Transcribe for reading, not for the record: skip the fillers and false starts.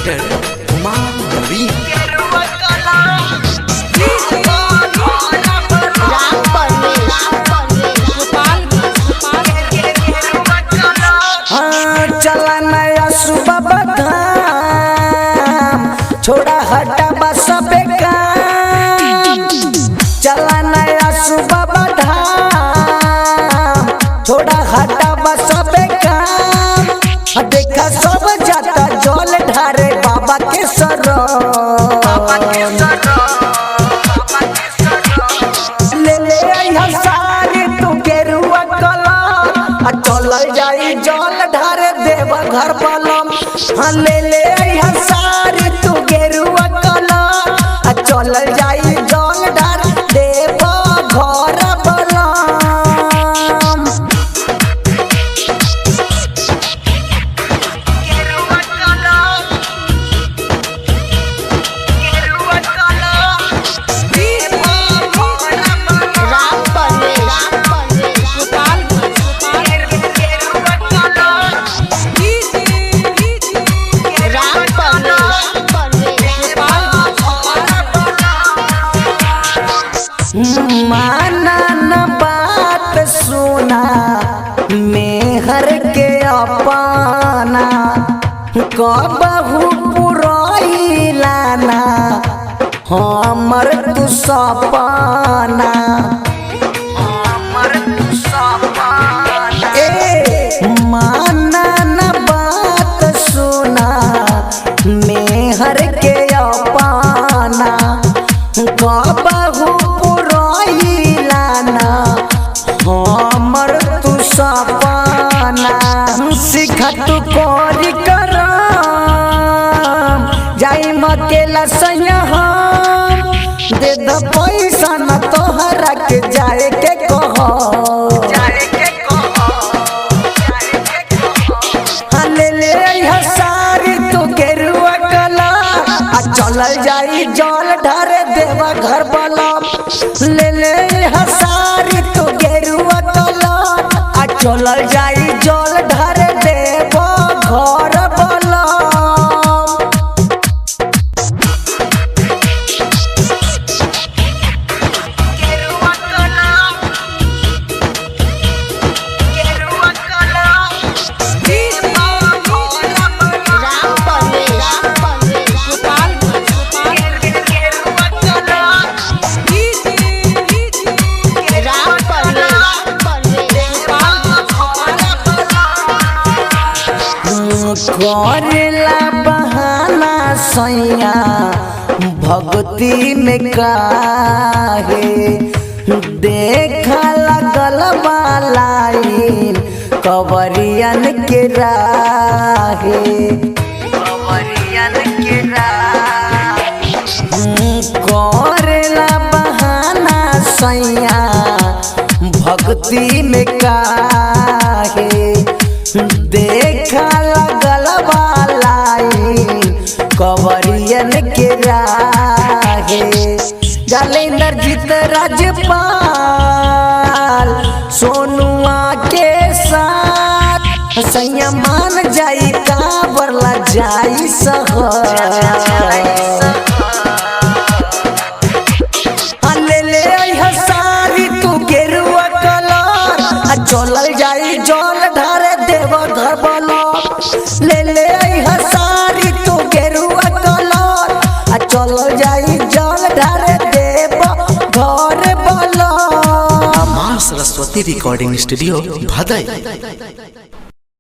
Director Kumar नवीन। चला नया सुबह बदाम छोड़ा हटा बस बेकार। चला नया सुबह बदाम छोड़ा हटा बस बेकार। देखा सब जाता जल ढारे बाबा के ले ले सारी तू गेरुआ कलर चल जाई जल ढारे देव घर बलम। हाँ ले ले सारी तू गेरुआ कलर चल जाई जल ढारे देव घर बलम। माना न बात सुना मेहर के अपना कबहू पुरैलाना हमर तू सपना। माना न बात सुना मेहर के अपना कबहू हमर तू सपना। सिखा तू कोरी करम जाई मकेला सैया दे द पैसा न तोहरा के जाए के कहो। हाँ ले ले सारी तू गेरुआ कलर चल जाई जल ढारे देवा घर बलम। ले ले सारी तू गेरुआ कलर चल जाई जल ढारे देव घर बलम। करेला बहाना सैया भक्ति में काहे देखा लगल लाइन कवरियन के राहे। करेला बहाना सैया भक्ति में काहे देखा लगल कवरियन के राहे। जालेंदर जीत राजपाल सोनुआ के साथ सैया मान जाई काबरला जाई सहर। ले ले सारी तू गेरुआ कलर चल जाई जल ढारे देव घर बलम। ले ले सारी तू गेरुआ कलर चल जाई जल ढारे देव घर बलम। मां सरस्वती रिकॉर्डिंग स्टूडियो भदई।